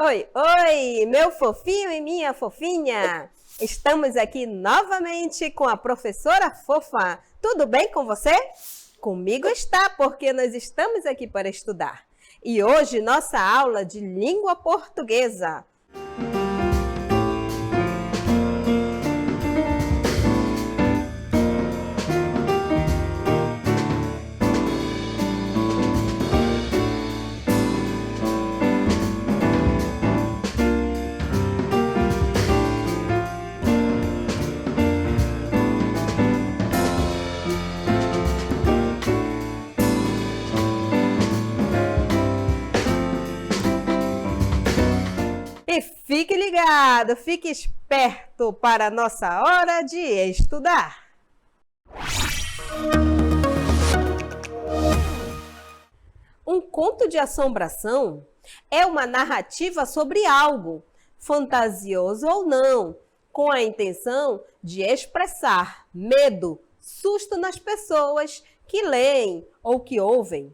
Oi, oi, meu fofinho e minha fofinha! Estamos aqui novamente com a professora fofa. Tudo bem com você? Comigo está, porque nós estamos aqui para estudar. E hoje nossa aula de língua portuguesa. E fique ligado, fique esperto para a nossa hora de estudar. Um conto de assombração é uma narrativa sobre algo, fantasioso ou não, com a intenção de expressar medo, susto nas pessoas que leem ou que ouvem.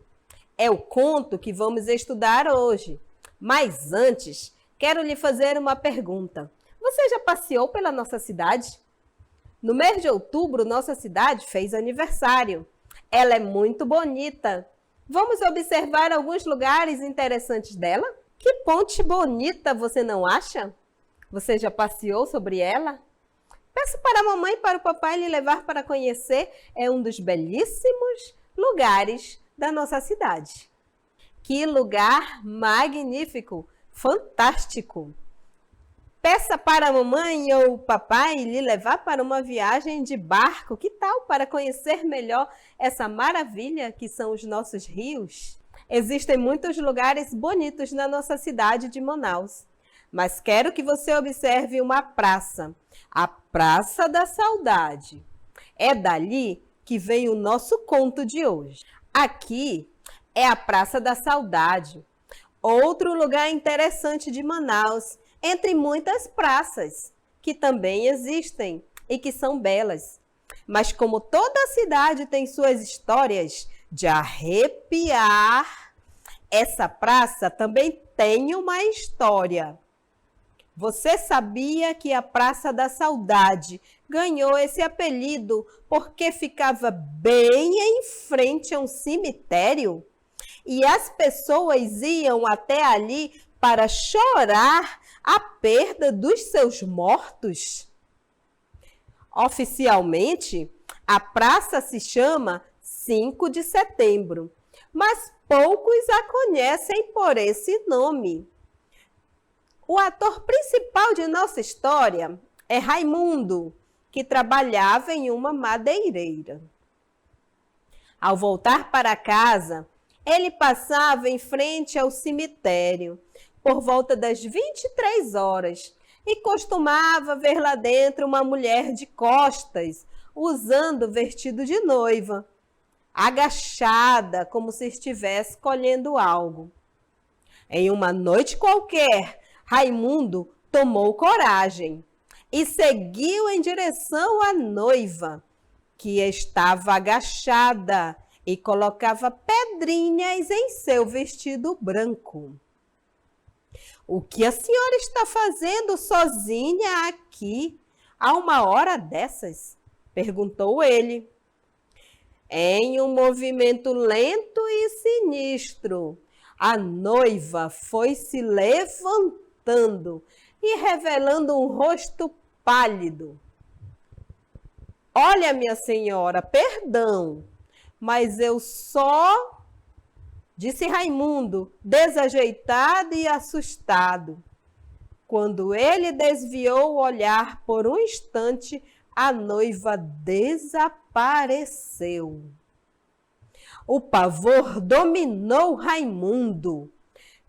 É o conto que vamos estudar hoje. Mas antes, quero lhe fazer uma pergunta. Você já passeou pela nossa cidade? No mês de outubro, nossa cidade fez aniversário. Ela é muito bonita. Vamos observar alguns lugares interessantes dela? Que ponte bonita, você não acha? Você já passeou sobre ela? Peço para a mamãe e para o papai lhe levar para conhecer. É um dos belíssimos lugares da nossa cidade. Que lugar magnífico! Fantástico! Peça para a mamãe ou o papai lhe levar para uma viagem de barco. Que tal para conhecer melhor essa maravilha que são os nossos rios? Existem muitos lugares bonitos na nossa cidade de Manaus. Mas quero que você observe uma praça, a Praça da Saudade. É dali que vem o nosso conto de hoje. Aqui é a Praça da Saudade. Outro lugar interessante de Manaus, entre muitas praças, que também existem e que são belas. Mas como toda cidade tem suas histórias de arrepiar, essa praça também tem uma história. Você sabia que a Praça da Saudade ganhou esse apelido porque ficava bem em frente a um cemitério? E as pessoas iam até ali para chorar a perda dos seus mortos? Oficialmente, a praça se chama 5 de setembro, mas poucos a conhecem por esse nome. O ator principal de nossa história é Raimundo, que trabalhava em uma madeireira. Ao voltar para casa, ele passava em frente ao cemitério por volta das 23 horas e costumava ver lá dentro uma mulher de costas, usando vestido de noiva, agachada como se estivesse colhendo algo. Em uma noite qualquer, Raimundo tomou coragem e seguiu em direção à noiva, que estava agachada e colocava pedrinhas em seu vestido branco. O que a senhora está fazendo sozinha aqui a uma hora dessas? Perguntou ele. Em um movimento lento e sinistro, a noiva foi se levantando e revelando um rosto pálido. Olha, minha senhora, perdão, mas eu só... Disse Raimundo, desajeitado e assustado. Quando ele desviou o olhar por um instante, a noiva desapareceu. O pavor dominou Raimundo.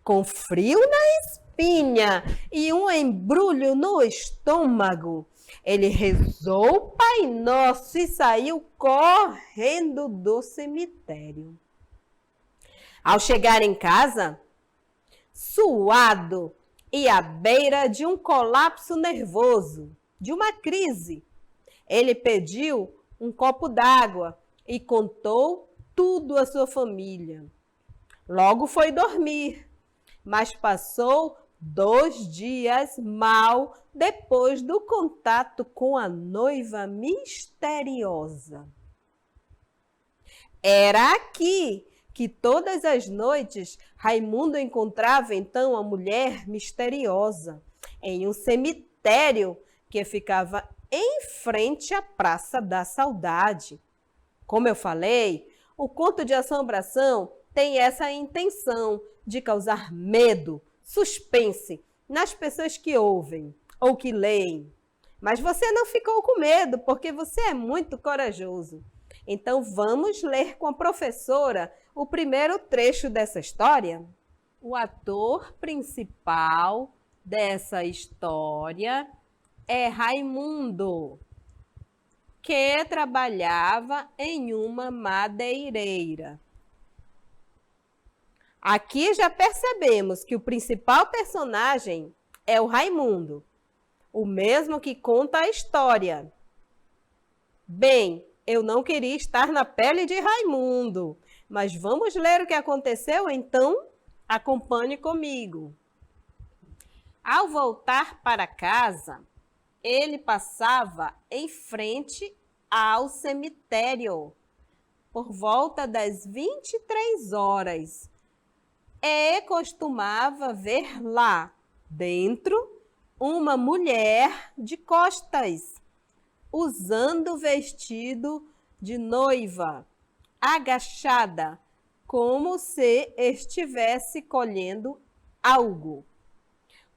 Com frio na espinha e um embrulho no estômago, ele rezou o Pai Nosso e saiu correndo do cemitério. Ao chegar em casa, suado e à beira de um colapso nervoso, de uma crise, ele pediu um copo d'água e contou tudo à sua família. Logo foi dormir, mas passou 2 dias mal depois do contato com a noiva misteriosa. Era aqui que todas as noites Raimundo encontrava então a mulher misteriosa em um cemitério que ficava em frente à Praça da Saudade. Como eu falei, o conto de assombração tem essa intenção de causar medo, suspense nas pessoas que ouvem ou que leem. Mas você não ficou com medo porque você é muito corajoso. Então vamos ler com a professora o primeiro trecho dessa história? O ator principal dessa história é Raimundo, que trabalhava em uma madeireira. Aqui já percebemos que o principal personagem é o Raimundo, o mesmo que conta a história. Bem, eu não queria estar na pele de Raimundo, mas vamos ler o que aconteceu então? Acompanhe comigo. Ao voltar para casa, ele passava em frente ao cemitério por volta das 23 horas e costumava ver lá dentro uma mulher de costas, usando vestido de noiva, agachada, como se estivesse colhendo algo.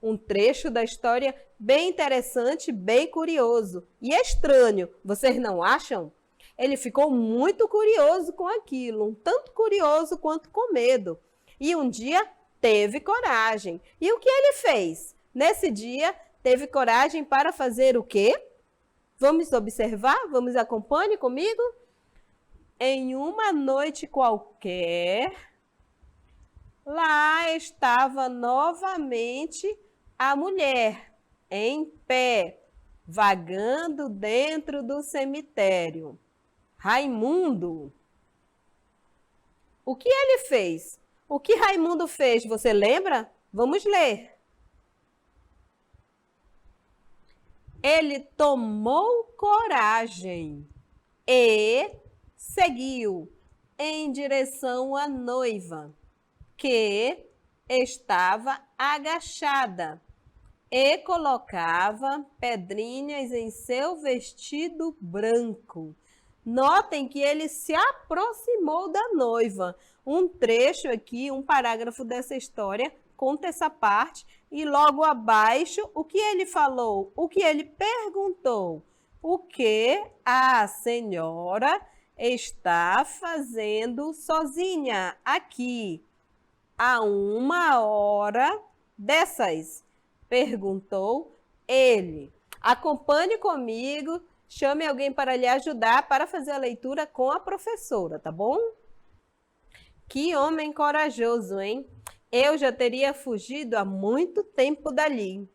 Um trecho da história bem interessante, bem curioso e estranho, vocês não acham? Ele ficou muito curioso com aquilo, um tanto curioso quanto com medo. E um dia teve coragem. E o que ele fez? Nesse dia, teve coragem para fazer o quê? Vamos observar? Vamos acompanhe comigo? Em uma noite qualquer, lá estava novamente a mulher, em pé, vagando dentro do cemitério. Raimundo. O que ele fez? O que Raimundo fez? Você lembra? Vamos ler. Ele tomou coragem e seguiu em direção à noiva, que estava agachada e colocava pedrinhas em seu vestido branco. Notem que ele se aproximou da noiva. Um trecho aqui, um parágrafo dessa história conta essa parte e logo abaixo o que ele falou, o que ele perguntou, o que a senhora está fazendo sozinha aqui a 1 hora dessas? Perguntou ele. Acompanhe comigo, chame alguém para lhe ajudar para fazer a leitura com a professora, tá bom? Que homem corajoso, hein? Eu já teria fugido há muito tempo dali.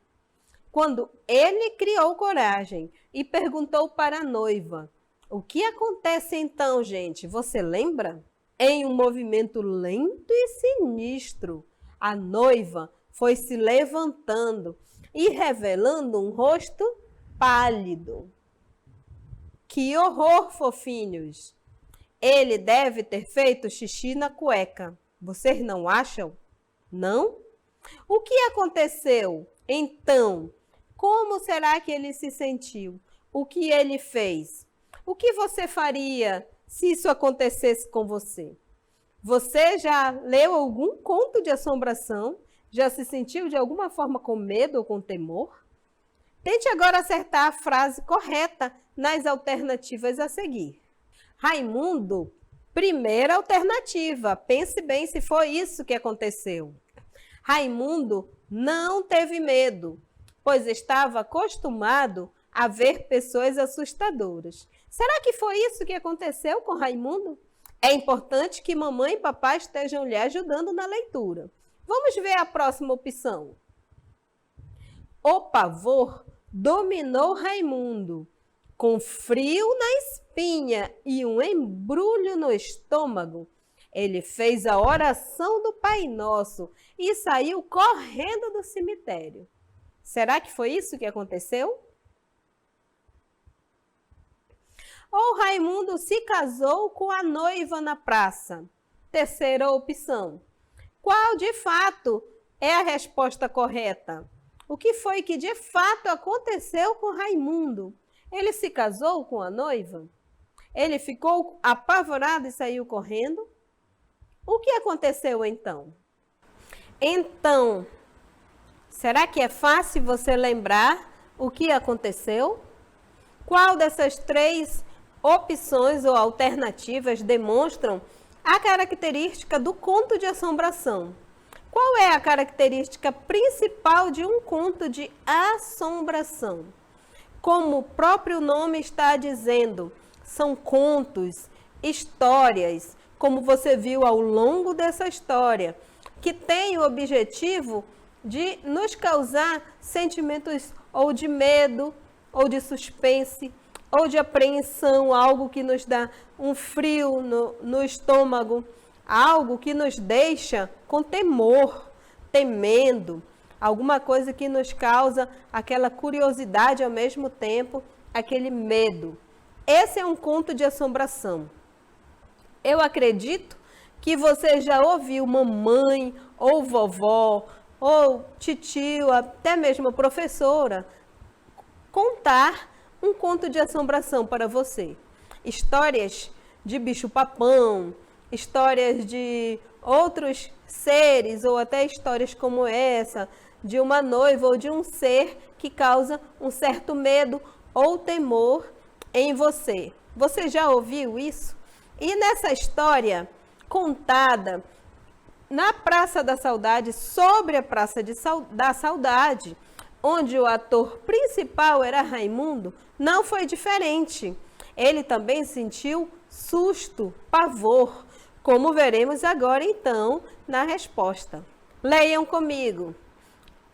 Quando ele criou coragem e perguntou para a noiva, o que acontece então, gente? Você lembra? Em um movimento lento e sinistro, a noiva foi se levantando e revelando um rosto pálido. Que horror, fofinhos! Ele deve ter feito xixi na cueca. Vocês não acham? Não? O que aconteceu? Então, como será que ele se sentiu? O que ele fez? O que você faria se isso acontecesse com você? Você já leu algum conto de assombração? Já se sentiu de alguma forma com medo ou com temor? Tente agora acertar a frase correta nas alternativas a seguir. Raimundo, primeira alternativa. Pense bem se foi isso que aconteceu. Raimundo não teve medo, pois estava acostumado a ver pessoas assustadoras. Será que foi isso que aconteceu com Raimundo? É importante que mamãe e papai estejam lhe ajudando na leitura. Vamos ver a próxima opção. O pavor dominou Raimundo. Com frio na espinha e um embrulho no estômago, Ele fez a oração do Pai Nosso e saiu correndo do cemitério. Será que foi isso que aconteceu? Ou Raimundo se casou com a noiva na praça? Terceira opção. Qual de fato é a resposta correta? O que foi que de fato aconteceu com Raimundo? Ele se casou com a noiva? Ele ficou apavorado e saiu correndo? O que aconteceu então? Então, será que é fácil você lembrar o que aconteceu? Qual dessas três opções ou alternativas demonstram a característica do conto de assombração? Qual é a característica principal de um conto de assombração? Como o próprio nome está dizendo, são contos, histórias, como você viu ao longo dessa história, que tem o objetivo de nos causar sentimentos ou de medo, ou de suspense, ou de apreensão, algo que nos dá um frio no estômago, algo que nos deixa com temor, temendo, alguma coisa que nos causa aquela curiosidade ao mesmo tempo, aquele medo. Esse é um conto de assombração. Eu acredito que você já ouviu mamãe, ou vovó, ou titio, até mesmo professora, contar um conto de assombração para você. Histórias de bicho-papão, histórias de outros seres, ou até histórias como essa, de uma noiva ou de um ser que causa um certo medo ou temor em você. Você já ouviu isso? E nessa história contada na Praça da Saudade, sobre a Praça da Saudade, onde o ator principal era Raimundo, não foi diferente. Ele também sentiu susto, pavor, como veremos agora então na resposta. Leiam comigo.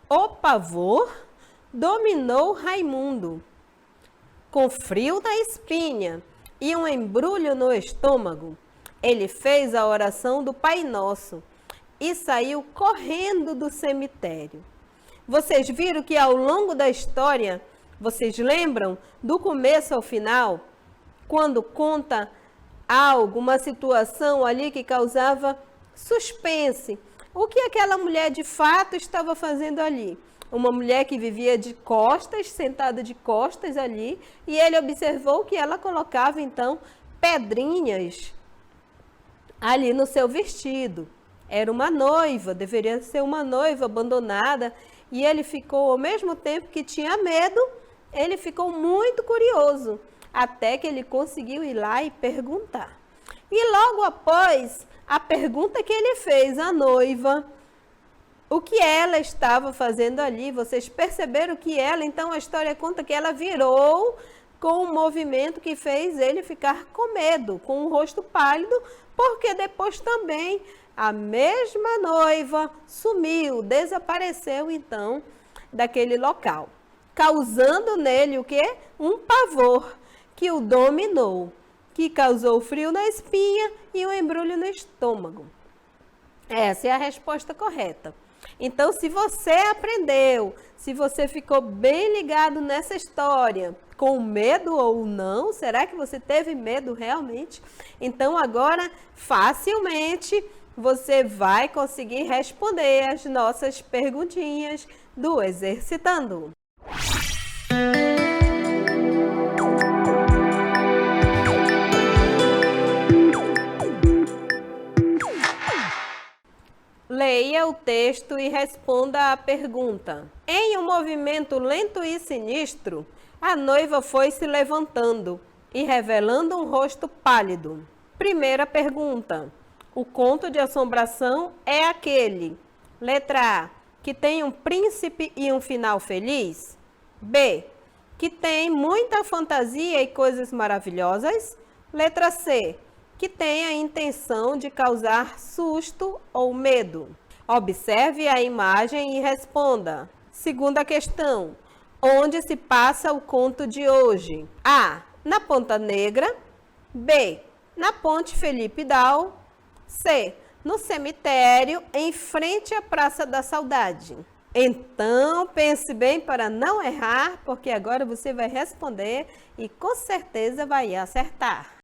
O pavor dominou Raimundo. Com frio na espinha e um embrulho no estômago, ele fez a oração do Pai Nosso e saiu correndo do cemitério. Vocês viram que ao longo da história, vocês lembram do começo ao final, quando conta algo, uma situação ali que causava suspense. O que aquela mulher de fato estava fazendo ali? Uma mulher que vivia de costas, sentada de costas ali, e ele observou que ela colocava então pedrinhas ali no seu vestido. Era uma noiva, deveria ser uma noiva abandonada, e ele ficou, ao mesmo tempo que tinha medo, ele ficou muito curioso, até que ele conseguiu ir lá e perguntar. E logo após a pergunta que ele fez à noiva, o que ela estava fazendo ali, vocês perceberam que ela, então a história conta que ela virou com um movimento que fez ele ficar com medo, com o rosto pálido, porque depois também a mesma noiva sumiu, desapareceu então daquele local, causando nele o quê? Um pavor que o dominou, que causou frio na espinha e um embrulho no estômago. Essa é a resposta correta. Então, se você aprendeu, se você ficou bem ligado nessa história, com medo ou não, será que você teve medo realmente? Então, agora, facilmente, você vai conseguir responder as nossas perguntinhas do Exercitando. Leia o texto e responda à pergunta. Em um movimento lento e sinistro, a noiva foi se levantando e revelando um rosto pálido. Primeira pergunta. O conto de assombração é aquele, letra A, que tem um príncipe e um final feliz? B, que tem muita fantasia e coisas maravilhosas? Letra C, que tem a intenção de causar susto ou medo. Observe a imagem e responda. Segunda questão. Onde se passa o conto de hoje? A, na Ponta Negra. B, na Ponte Felipe Dal. C. No cemitério, em frente à Praça da Saudade. Então, pense bem para não errar, porque agora você vai responder e com certeza vai acertar.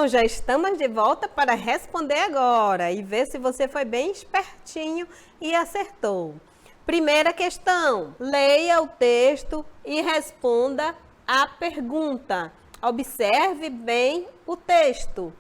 Então, já estamos de volta para responder agora e ver se você foi bem espertinho e acertou. Primeira questão, leia o texto e responda a pergunta. Observe bem o texto.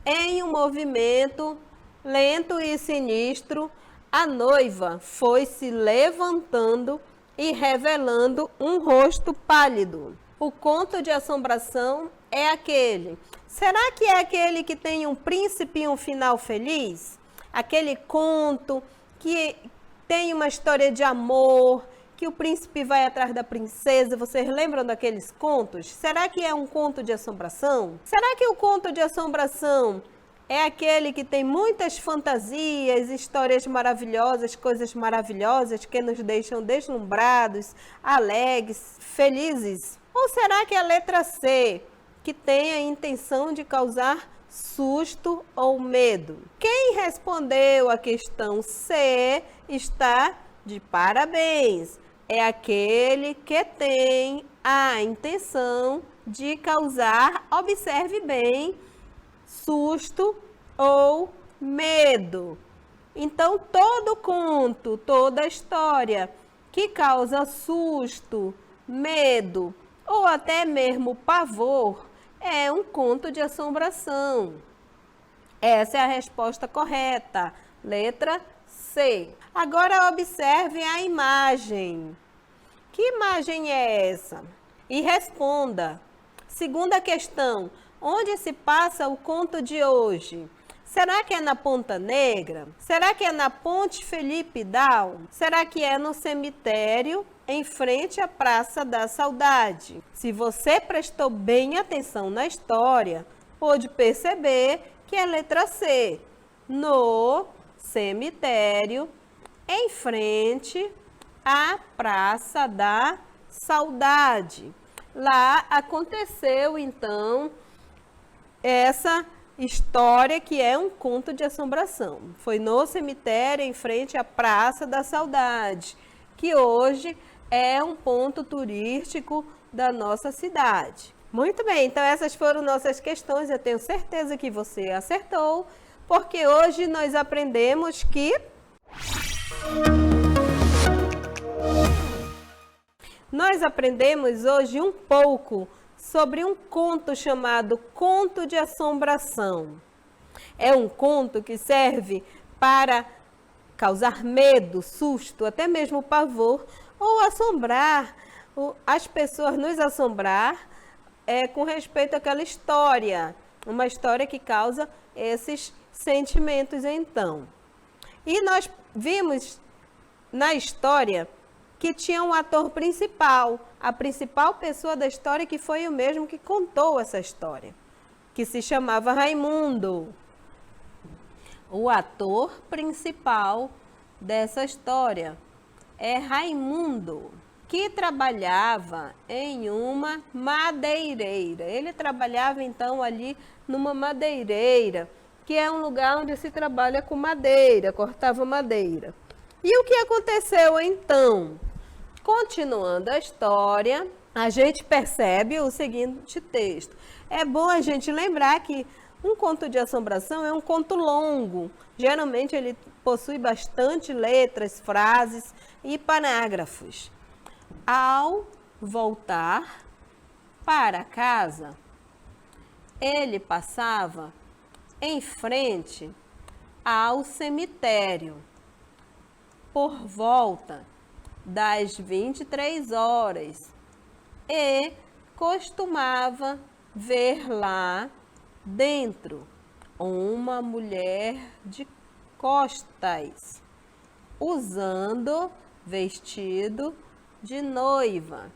Em um movimento lento e sinistro, a noiva foi se levantando e revelando um rosto pálido. O conto de assombração é aquele. Será que é aquele que tem um príncipe e um final feliz? Aquele conto que tem uma história de amor, que o príncipe vai atrás da princesa. Vocês lembram daqueles contos? Será que é um conto de assombração? Será que o conto de assombração é aquele que tem muitas fantasias, histórias maravilhosas, coisas maravilhosas que nos deixam deslumbrados, alegres, felizes? Ou será que é a letra C, que tem a intenção de causar susto ou medo? Quem respondeu a questão C está de parabéns. É aquele que tem a intenção de causar, observe bem, susto ou medo. Então, todo conto, toda história que causa susto, medo ou até mesmo pavor é um conto de assombração. Essa é a resposta correta, letra C. Agora observe a imagem. Que imagem é essa? E responda. Segunda questão, onde se passa o conto de hoje? Será que é na Ponta Negra? Será que é na Ponte Felipe Dal? Será que é no cemitério em frente à Praça da Saudade? Se você prestou bem atenção na história, pôde perceber que é letra C, no cemitério em frente à Praça da Saudade. Lá aconteceu então essa história que é um conto de assombração. Foi no cemitério em frente à Praça da Saudade, que hoje é um ponto turístico da nossa cidade. Muito bem, então essas foram nossas questões. Eu tenho certeza que você acertou, porque hoje nós aprendemos que hoje um pouco sobre um conto chamado Conto de Assombração. É um conto que serve para causar medo, susto, até mesmo pavor, ou assombrar, as pessoas nos assombrar com respeito àquela história, uma história que causa esses sentimentos então. E nós vimos na história que tinha um ator principal, a principal pessoa da história, que foi o mesmo que contou essa história, que se chamava Raimundo. O ator principal dessa história é Raimundo, que trabalhava em uma madeireira. Ele trabalhava então ali numa madeireira, que é um lugar onde se trabalha com madeira, cortava madeira. E o que aconteceu então? Continuando a história, a gente percebe o seguinte texto. É bom a gente lembrar que um conto de assombração é um conto longo. Geralmente ele possui bastante letras, frases e parágrafos. Ao voltar para casa, ele passava em frente ao cemitério por volta das 23 horas e costumava ver lá dentro uma mulher de costas, usando vestido de noiva,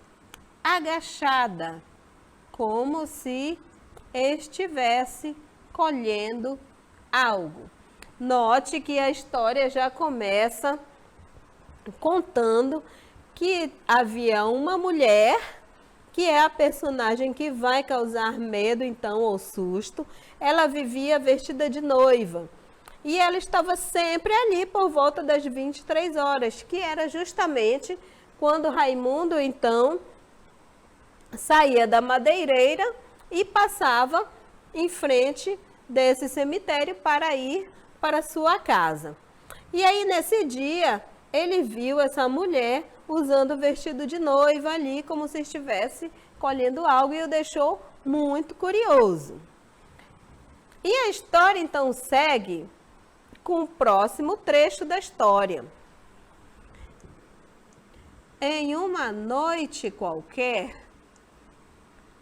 agachada, como se estivesse colhendo algo. Note que a história já começa contando que havia uma mulher, que é a personagem que vai causar medo, então, ou susto. Ela vivia vestida de noiva. E ela estava sempre ali por volta das 23 horas, que era justamente quando Raimundo, então, saía da madeireira e passava em frente desse cemitério para ir para sua casa. E aí, nesse dia, ele viu essa mulher usando o vestido de noiva ali, como se estivesse colhendo algo, e o deixou muito curioso. E a história, então, segue com o próximo trecho da história. Em uma noite qualquer,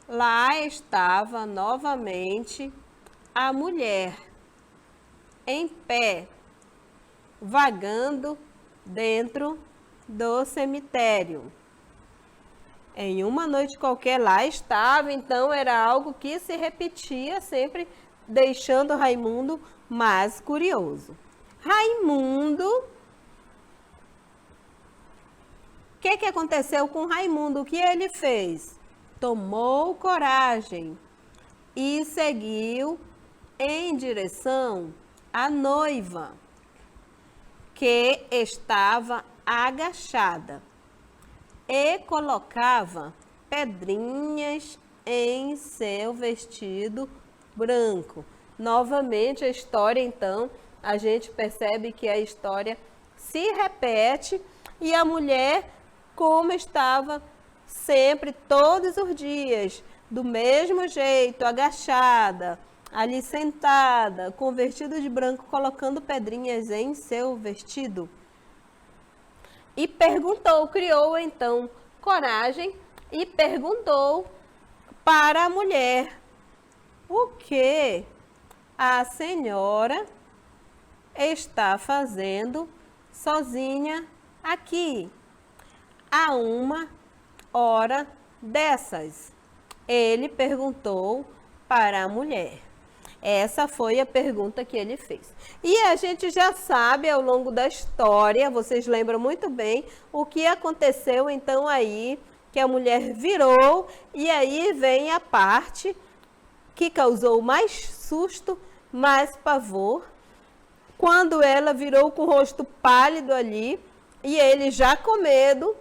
lá estava novamente a mulher, em pé, vagando dentro do cemitério. Em uma noite qualquer, lá estava, então era algo que se repetia sempre, deixando Raimundo mais curioso. Raimundo, o que aconteceu com Raimundo? O que ele fez? Tomou coragem e seguiu em direção à noiva, que estava agachada, e colocava pedrinhas em seu vestido branco. Novamente a história, então, a gente percebe que a história se repete e a mulher, como estava sempre, todos os dias, do mesmo jeito, agachada, ali sentada, com vestido de branco, colocando pedrinhas em seu vestido. E perguntou, criou então coragem e perguntou para a mulher: o que a senhora está fazendo sozinha aqui a uma hora dessas? Ele perguntou para a mulher. Essa foi a pergunta que ele fez. E a gente já sabe ao longo da história, vocês lembram muito bem, o que aconteceu então aí, que a mulher virou, e aí vem a parte que causou mais susto, mais pavor, quando ela virou com o rosto pálido ali, e ele já com medo,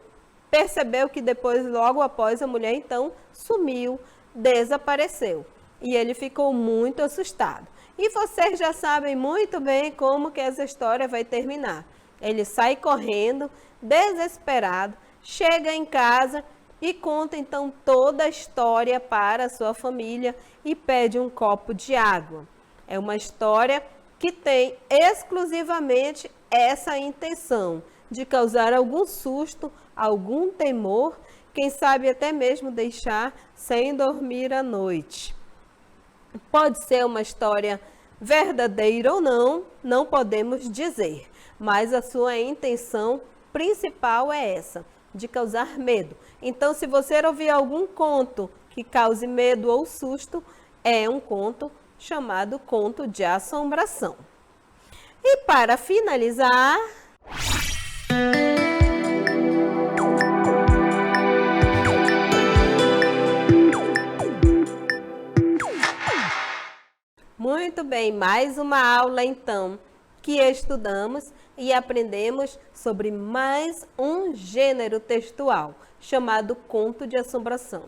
percebeu que depois, logo após, a mulher então sumiu, desapareceu. E ele ficou muito assustado. E vocês já sabem muito bem como que essa história vai terminar. Ele sai correndo, desesperado, chega em casa e conta então toda a história para a sua família e pede um copo de água. É uma história que tem exclusivamente essa intenção de causar algum susto, algum temor, quem sabe até mesmo deixar sem dormir à noite. Pode ser uma história verdadeira ou não, não podemos dizer, mas a sua intenção principal é essa, de causar medo. Então, se você ouvir algum conto que cause medo ou susto, é um conto chamado conto de assombração. E para finalizar, muito bem, mais uma aula então que estudamos e aprendemos sobre mais um gênero textual chamado conto de assombração.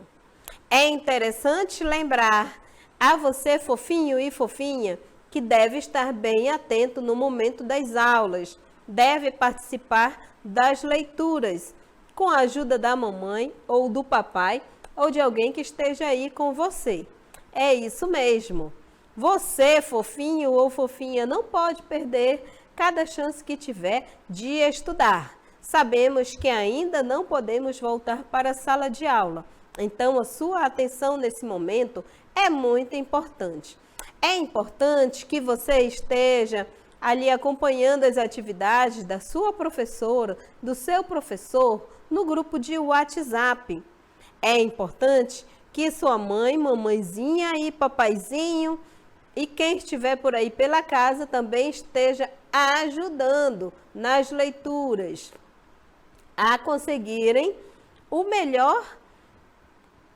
É interessante lembrar a você, fofinho e fofinha, que deve estar bem atento no momento das aulas, deve participar das leituras com a ajuda da mamãe ou do papai ou de alguém que esteja aí com você. É isso mesmo. Você, fofinho ou fofinha, não pode perder cada chance que tiver de estudar. Sabemos que ainda não podemos voltar para a sala de aula, então a sua atenção nesse momento é muito importante. É importante que você esteja ali acompanhando as atividades da sua professora, do seu professor, no grupo de WhatsApp. É importante que sua mãe, mamãezinha e papaizinho e quem estiver por aí pela casa também esteja ajudando nas leituras a conseguirem o melhor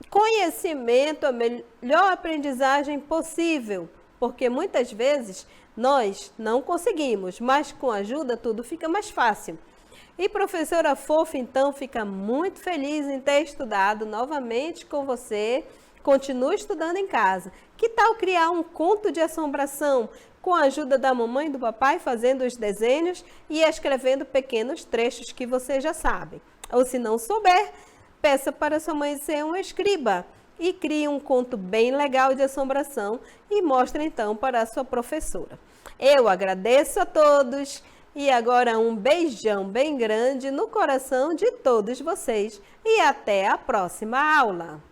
conhecimento, a melhor aprendizagem possível, porque muitas vezes nós não conseguimos, mas com ajuda tudo fica mais fácil. E professora Fofa, então, fica muito feliz em ter estudado novamente com você Continue estudando em casa. Que tal criar um conto de assombração com a ajuda da mamãe e do papai, fazendo os desenhos e escrevendo pequenos trechos que você já sabe? Ou se não souber, peça para sua mãe ser um escriba e crie um conto bem legal de assombração e mostre então para a sua professora. Eu agradeço a todos e agora um beijão bem grande no coração de todos vocês e até a próxima aula!